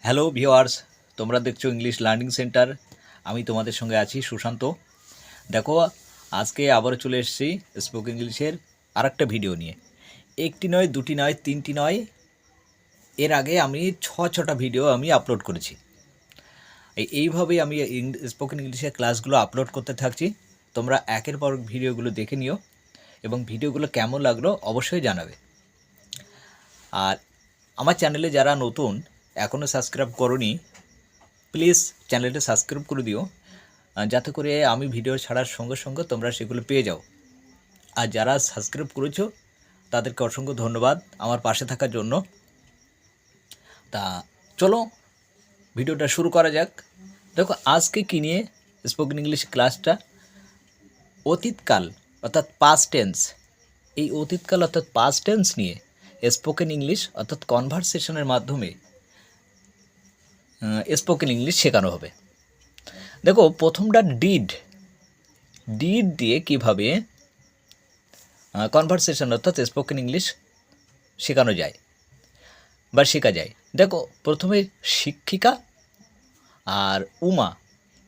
Hello viewers, তোমরা দেখছো English learning centre. আমি তোমাদের সঙ্গে আছি সুশান্ত। দেখো, আজকে আবারও চলে এসেছি স্পোকেন ইংলিশের আরেকটা ভিডিও নিয়ে। একটি নয়, দুটি নয়, তিনটি নয়, এর আগে আমি ছটা ভিডিও আমি আপলোড করেছি। এইভাবেই আমি স্পোকেন ইংলিশের ক্লাসগুলো আপলোড করতে থাকছি। তোমরা একের পর ভিডিওগুলো দেখে নিও এবং ভিডিওগুলো কেমন লাগলো অবশ্যই জানাবে। আর আমার চ্যানেলে যারা নতুন, এখনও সাবস্ক্রাইব করোনি, প্লিজ চ্যানেলটা সাবস্ক্রাইব করে দিও, যাতে করে আমি ভিডিও ছাড়ার সঙ্গে সঙ্গে তোমরা সেগুলো পেয়ে যাও। আর যারা সাবস্ক্রাইব করেছো তাদেরকে অসংখ্য ধন্যবাদ আমার পাশে থাকার জন্য। তা চলো ভিডিওটা শুরু করা যাক। দেখো, আজকে কী নিয়ে স্পোকেন ইংলিশ ক্লাসটা, অতীতকাল অর্থাৎ পাস্ট টেন্স। এই অতীতকাল অর্থাৎ পাস্ট টেন্স নিয়ে স্পোকেন ইংলিশ অর্থাৎ কনভারসেশনের মাধ্যমে স্পোকেন ইংলিশ শেখানো হবে। দেখো, প্রথমটা ডিড দিয়ে কিভাবে কনভারসেশন অর্থাৎ স্পোকেন ইংলিশ শেখানো যায় বা শেখা যায়। দেখো, প্রথমে শিক্ষিকা আর উমা,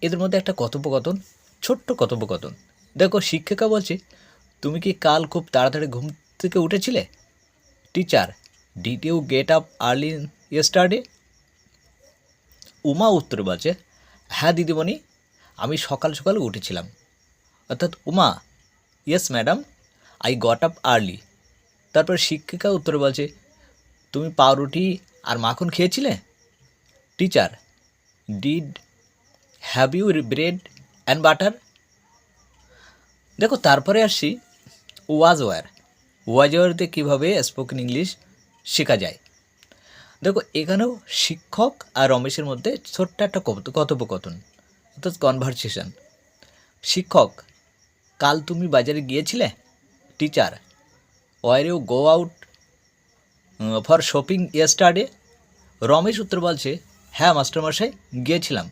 এদের মধ্যে একটা কথোপকথন, ছোট্ট কথোপকথন। দেখো, শিক্ষিকা বলছে, তুমি কি কাল খুব তাড়াতাড়ি ঘুম থেকে উঠেছিলে? Teacher, did you get up early yesterday? Uma উত্তর বলছে, হ্যাঁ দিদিমণি, আমি সকাল সকাল উঠেছিলাম। অর্থাৎ Uma, yes madam, I got up early. তারপর শিক্ষিকা উত্তর বলছে, তুমি পাউরুটি আর মাখন খেয়েছিলে? Teacher, did have you bread and butter? দেখো, তারপরে আসছি ওয়াজ ওয়ারতে কীভাবে স্পোকেন ইংলিশ শেখা যায়। দেখো, এখানেও শিক্ষক আর রমেশের মধ্যে ছোট্ট একটা কথোপকথন অর্থাৎ কনভারসেশন। শিক্ষক, কাল তুমি বাজারে গিয়েছিলে? Teacher, were you go out for shopping yesterday? Ramesh উত্তর বলছে, হ্যাঁ মাস্টারমশাই, গিয়েছিলাম।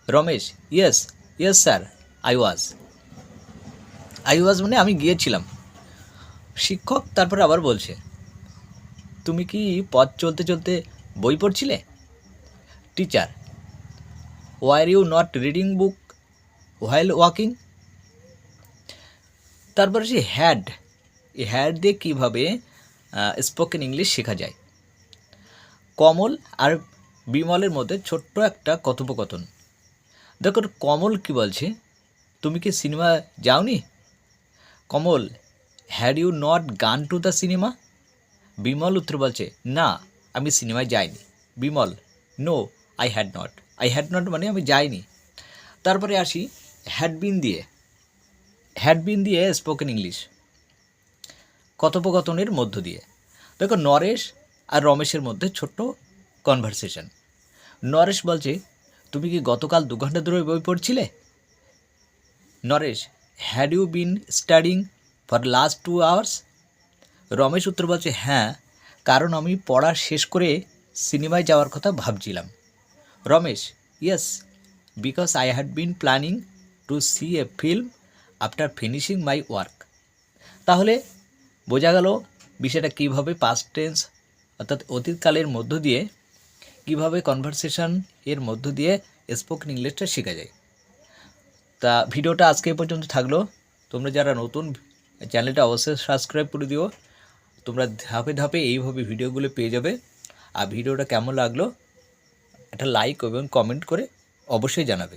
Ramesh, yes yes sir, I was মানে আমি গিয়েছিলাম। শিক্ষক তারপর আবার বলছে, তুমি কি পথ চলতে চলতে বই পড়ছিলে? Teacher, were you not reading book while walking? তারপরে সে হ্যাড দিয়ে কীভাবে স্পোকেন ইংলিশ শেখা যায়। কমল আর বিমলের মধ্যে ছোট্ট একটা কথোপকথন। দেখো, কমল কি বলছে, তুমি কি সিনেমা যাওনি? Kamal, had you not gone to the cinema? Bimal উত্তর বলছে, না, আমি সিনেমায় যাইনি। Bimal, no, I had not মানে আমি যাইনি। তারপরে আসি হ্যাড বিন দিয়ে স্পোকেন ইংলিশ কথোপকথনের মধ্য দিয়ে। দেখো, নরেশ আর রমেশের মধ্যে ছোট্ট কনভারসেশন। নরেশ বলছে, তুমি কি গতকাল 2 ঘন্টা ধরে বই পড়ছিলে? Naresh, had you been studying for last 2 hours? Ramesh উত্তর বলছে, হ্যাঁ, কারণ আমি পড়া শেষ করে সিনেমায় যাওয়ার কথা ভাবছিলাম। Ramesh, yes, because I had been planning to see a film after finishing my work. তাহলে বোঝা গেল বিষয়টা কীভাবে পাস্ট টেন্স অর্থাৎ অতীতকালের মধ্য দিয়ে কীভাবে কনভারসেশন এর মধ্য দিয়ে স্পোকেন ইংলিশটা শেখা যায়। তা ভিডিওটা আজকে পর্যন্ত থাকলো। তোমরা যারা নতুন, চ্যানেলটা অবশ্যই সাবস্ক্রাইব করে দিও। তোমরা ধাপে ধাপে এইভাবে ভিডিওগুলো পেয়ে যাবে। আর ভিডিওটা কেমন লাগলো একটা লাইক এবং কমেন্ট করে অবশ্যই জানাবে।